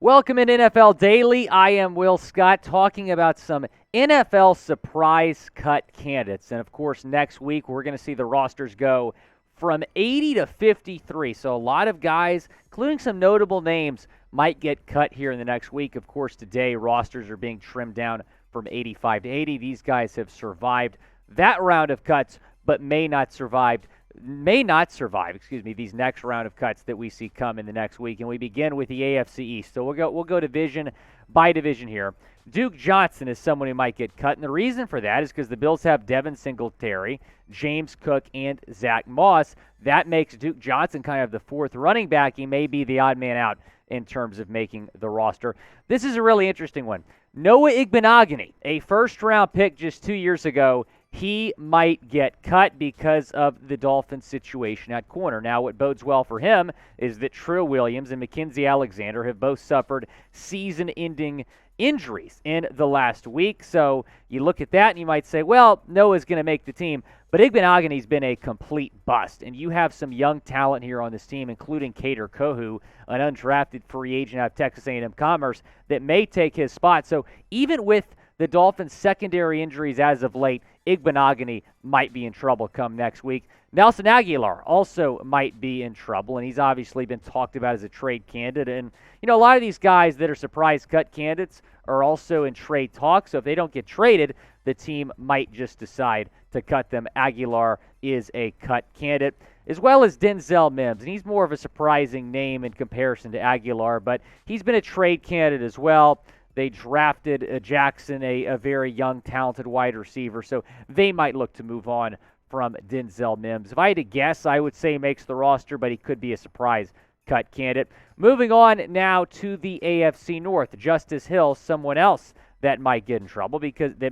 Welcome in NFL Daily. I am Will Scott talking about some NFL surprise cut candidates. And of course, next week we're going to see the rosters go from 80 to 53. So a lot of guys, including some notable names, might get cut here in the next week. Of course, today rosters are being trimmed down from 85 to 80. These guys have survived that round of cuts, but may not survive these next round of cuts that we see come in the next week. And we begin with the AFC East. So we'll go division by division here. Duke Johnson is someone who might get cut, and the reason for that is because the Bills have Devin Singletary, James Cook, and Zach Moss. That makes Duke Johnson kind of the fourth running back. He may be the odd man out in terms of making the roster. This is a really interesting one. Noah Igbinoghene, a first-round pick just 2 years ago, he might get cut because of the Dolphins' situation at corner. Now, what bodes well for him is that Trill Williams and Mackenzie Alexander have both suffered season-ending injuries in the last week. So you look at that and you might say, well, Noah's going to make the team. But Igbinoghene's been a complete bust. And you have some young talent here on this team, including Kaindoh Kohu, an undrafted free agent out of Texas A&M Commerce, that may take his spot. So even with the Dolphins' secondary injuries as of late, Igbinoghene might be in trouble come next week. Nelson Agholor also might be in trouble, and he's obviously been talked about as a trade candidate. And, a lot of these guys that are surprise cut candidates are also in trade talk. So if they don't get traded, the team might just decide to cut them. Agholor is a cut candidate, as well as Denzel Mims. And he's more of a surprising name in comparison to Agholor, but he's been a trade candidate as well. They drafted Jackson, a very young, talented wide receiver, so they might look to move on from Denzel Mims. If I had to guess, I would say he makes the roster, but he could be a surprise cut candidate. Moving on now to the AFC North. Justice Hill, someone else that might be in trouble because they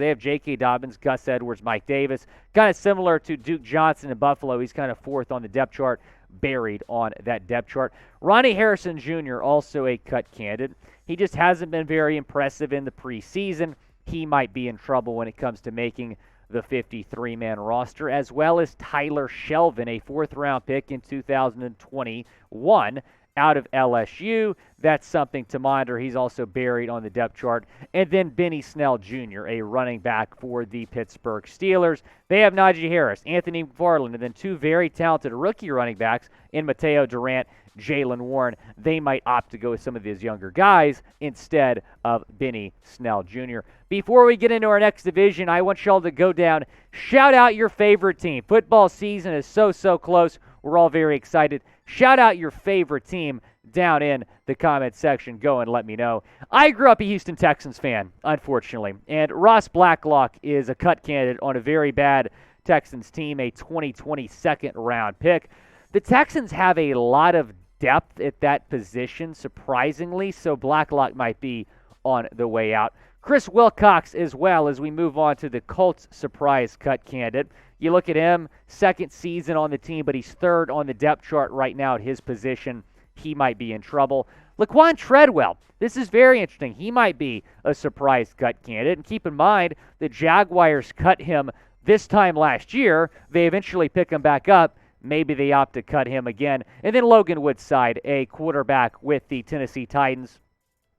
have J.K. Dobbins, Gus Edwards, Mike Davis. Kind of similar to Duke Johnson in Buffalo. He's kind of fourth on the depth chart, buried on that depth chart. Ronnie Harrison Jr., also a cut candidate. He just hasn't been very impressive in the preseason. He might be in trouble when it comes to making the 53-man roster, as well as Tyler Shelvin, a fourth-round pick in 2021 out of LSU. That's something to monitor. He's also buried on the depth chart. And then Benny Snell Jr., a running back for the Pittsburgh Steelers. They have Najee Harris, Anthony McFarland, and then two very talented rookie running backs in Mateo Durant, Jalen Warren. They might opt to go with some of these younger guys instead of Benny Snell Jr. Before we get into our next division, I want y'all to go down, shout out your favorite team. Football season is so close. We're all very excited. Shout out your favorite team down in the comment section. Go and let me know. I grew up a Houston Texans fan, unfortunately, and Ross Blacklock is a cut candidate on a very bad Texans team, a 2020 second-round pick. The Texans have a lot of depth at that position, surprisingly, so Blacklock might be on the way out. Chris Wilcox as well, as we move on to the Colts surprise cut candidate. You look at him, second season on the team, but he's third on the depth chart right now at his position. He might be in trouble. Laquon Tredwell, this is very interesting. He might be a surprise cut candidate. And keep in mind, the Jaguars cut him this time last year. They eventually pick him back up. Maybe they opt to cut him again. And then Logan Woodside, a quarterback with the Tennessee Titans.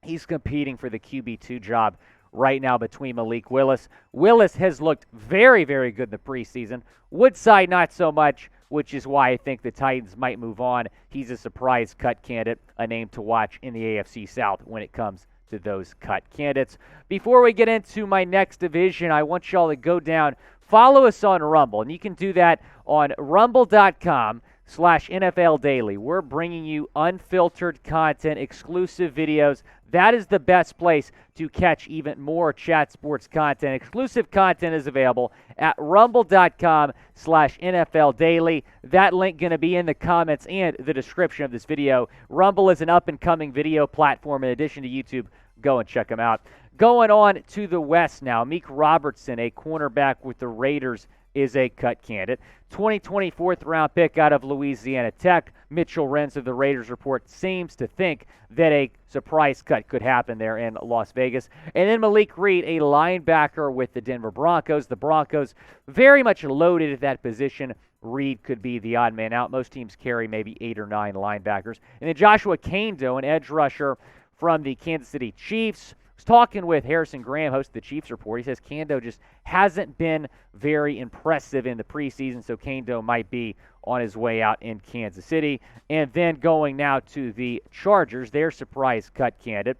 He's competing for the QB2 job right now between Malik Willis. Willis has looked very good in the preseason. Woodside not so much, which is why I think the Titans might move on. He's a surprise cut candidate, a name to watch in the AFC South when it comes to those cut candidates. Before we get into my next division, I want y'all to go down, follow us on Rumble, and you can do that on rumble.com/NFL Daily. We're bringing you unfiltered content, exclusive videos. That is the best place to catch even more Chat Sports content. Exclusive content is available at rumble.com/NFL Daily. That link going to be in the comments and the description of this video. Rumble is an up-and-coming video platform in addition to YouTube. Go and check them out. Going on to the West now, Amik Robertson, a cornerback with the Raiders, is a cut candidate. 2020 fourth-round pick out of Louisiana Tech. Mitchell Renz of the Raiders Report seems to think that a surprise cut could happen there in Las Vegas. And then Malik Reed, a linebacker with the Denver Broncos. The Broncos very much loaded at that position Reed could be the odd man out. Most teams carry maybe 8 or 9 linebackers. And then Joshua Kaindoh, an edge rusher from the Kansas City Chiefs. I was talking with Harrison Graham, host of the Chiefs Report. He says Kaindoh just hasn't been very impressive in the preseason, so Kaindoh might be on his way out in Kansas City. And then going now to the Chargers, their surprise cut candidate.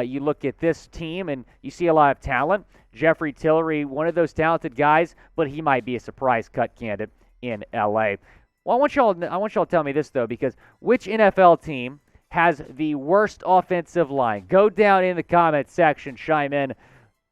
You look at this team, and you see a lot of talent. Jeffrey Tillery, one of those talented guys, but he might be a surprise cut candidate in L.A. Well, I want y'all to tell me this, though, because which NFL team has the worst offensive line? Go down in the comment section, chime in.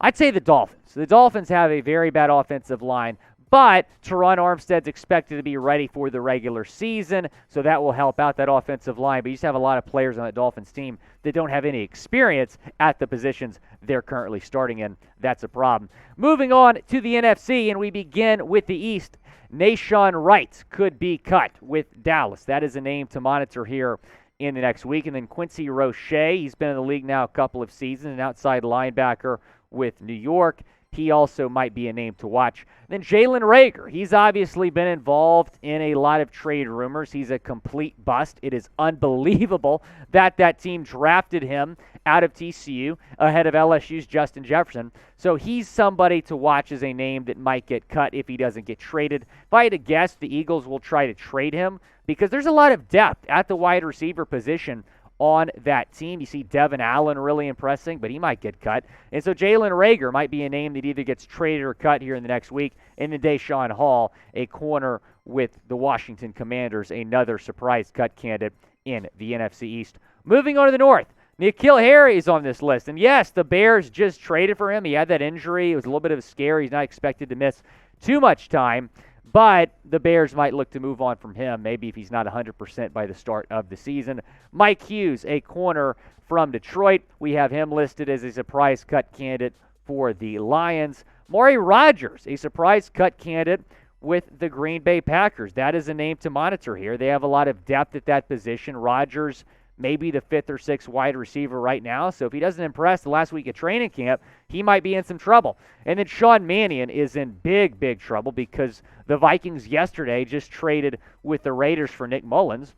I'd say the Dolphins. The Dolphins have a very bad offensive line, but Teron Armstead's expected to be ready for the regular season, so that will help out that offensive line. But you just have a lot of players on that Dolphins team that don't have any experience at the positions they're currently starting in. That's a problem. Moving on to the NFC, and we begin with the East. Nahshon Wright could be cut with Dallas. That is a name to monitor here in the next week. And then Quincy Roche, he's been in the league now a couple of seasons, an outside linebacker with New York. He also might be a name to watch. Then Jalen Reagor. He's obviously been involved in a lot of trade rumors. He's a complete bust. It is unbelievable that team drafted him out of TCU ahead of LSU's Justin Jefferson. So he's somebody to watch as a name that might get cut if he doesn't get traded. If I had to guess, the Eagles will try to trade him because there's a lot of depth at the wide receiver position on that team. You see Devin Allen really impressing, but he might get cut. And so Jalen Reagor might be a name that either gets traded or cut here in the next week. And then Deshaun Hall, a corner with the Washington Commanders, another surprise cut candidate in the NFC East. Moving on to the North, N'Keal Harry is on this list. And yes, the Bears just traded for him. He had that injury. It was a little bit of a scare. He's not expected to miss too much time. But the Bears might look to move on from him, maybe if he's not 100% by the start of the season. Mike Hughes, a corner from Detroit. We have him listed as a surprise cut candidate for the Lions. Maury Rodgers, a surprise cut candidate with the Green Bay Packers. That is a name to monitor here. They have a lot of depth at that position. Rodgers maybe the 5th or 6th wide receiver right now. So if he doesn't impress the last week of training camp, he might be in some trouble. And then Sean Mannion is in big, big trouble because the Vikings yesterday just traded with the Raiders for Nick Mullins.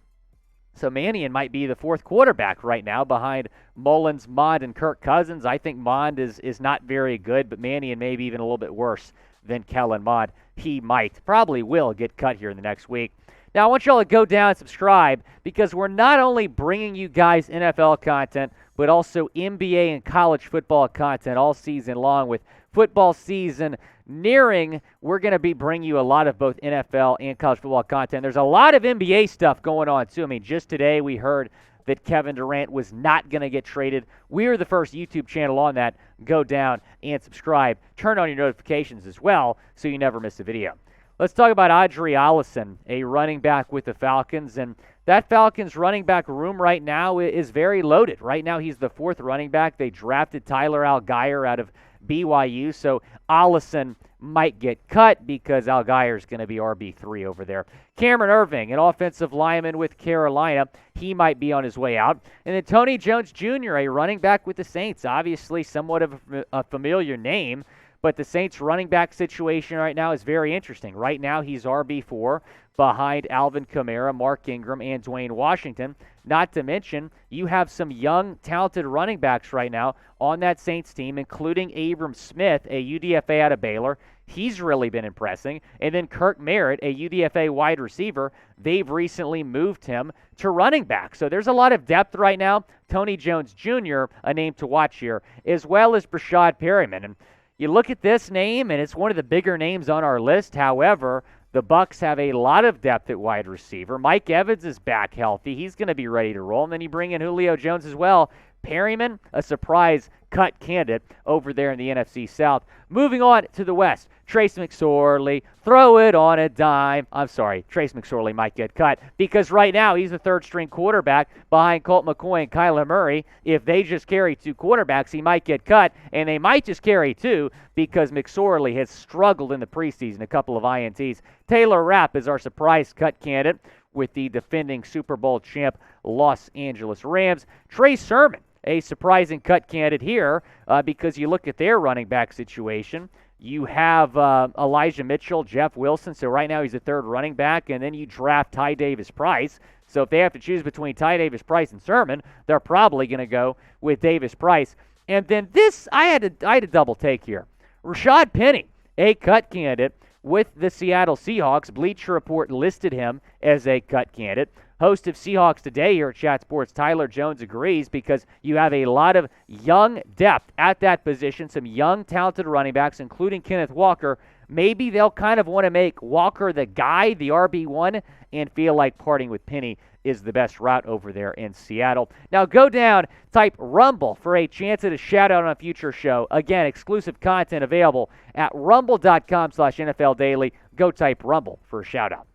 So Mannion might be the 4th quarterback right now behind Mullins, Mond, and Kirk Cousins. I think Mond is not very good, but Mannion maybe even a little bit worse than Kellen Mond. He probably will get cut here in the next week. Now, I want you all to go down and subscribe because we're not only bringing you guys NFL content, but also NBA and college football content all season long. With football season nearing, we're going to be bringing you a lot of both NFL and college football content. There's a lot of NBA stuff going on, too. I mean, just today we heard that Kevin Durant was not going to get traded. We're the first YouTube channel on that. Go down and subscribe. Turn on your notifications as well so you never miss a video. Let's talk about Audrey Allison, a running back with the Falcons. And that Falcons running back room right now is very loaded. Right now he's the 4th running back. They drafted Tyler Allgeier out of BYU. So Allison might get cut because Allgeier is going to be RB3 over there. Cameron Irving, an offensive lineman with Carolina, he might be on his way out. And then Tony Jones Jr., a running back with the Saints, obviously somewhat of a familiar name. But the Saints running back situation right now is very interesting. Right now, he's RB4 behind Alvin Kamara, Mark Ingram, and Dwayne Washington. Not to mention, you have some young, talented running backs right now on that Saints team, including Abram Smith, a UDFA out of Baylor. He's really been impressing. And then Kirk Merritt, a UDFA wide receiver. They've recently moved him to running back. So there's a lot of depth right now. Tony Jones Jr., a name to watch here, as well as Brashad Perryman. And you look at this name, and it's one of the bigger names on our list. However, the Bucs have a lot of depth at wide receiver. Mike Evans is back healthy. He's going to be ready to roll. And then you bring in Julio Jones as well. Perryman, a surprise cut candidate over there in the NFC South. Moving on to the West, Trace McSorley, throw it on a dime. I'm sorry, Trace McSorley might get cut because right now he's the 3rd-string quarterback behind Colt McCoy and Kyler Murray. If they just carry 2 quarterbacks, he might get cut, and they might just carry 2 because McSorley has struggled in the preseason, a couple of INTs. Taylor Rapp is our surprise cut candidate with the defending Super Bowl champ Los Angeles Rams. Trey Sermon, a surprising cut candidate here because you look at their running back situation. You have Elijah Mitchell, Jeff Wilson. So right now he's a third running back, and then you draft Ty Davis Price. So if they have to choose between Ty Davis Price and Sermon, they're probably going to go with Davis Price. And then this, I had a double take here. Rashad Penny, a cut candidate with the Seattle Seahawks. Bleacher Report listed him as a cut candidate. Host of Seahawks Today here at Chat Sports, Tyler Jones, agrees because you have a lot of young depth at that position, some young, talented running backs, including Kenneth Walker. Maybe they'll kind of want to make Walker the guy, the RB1, and feel like parting with Penny is the best route over there in Seattle. Now go down, type Rumble for a chance at a shout-out on a future show. Again, exclusive content available at rumble.com/NFL Daily. Go type Rumble for a shout-out.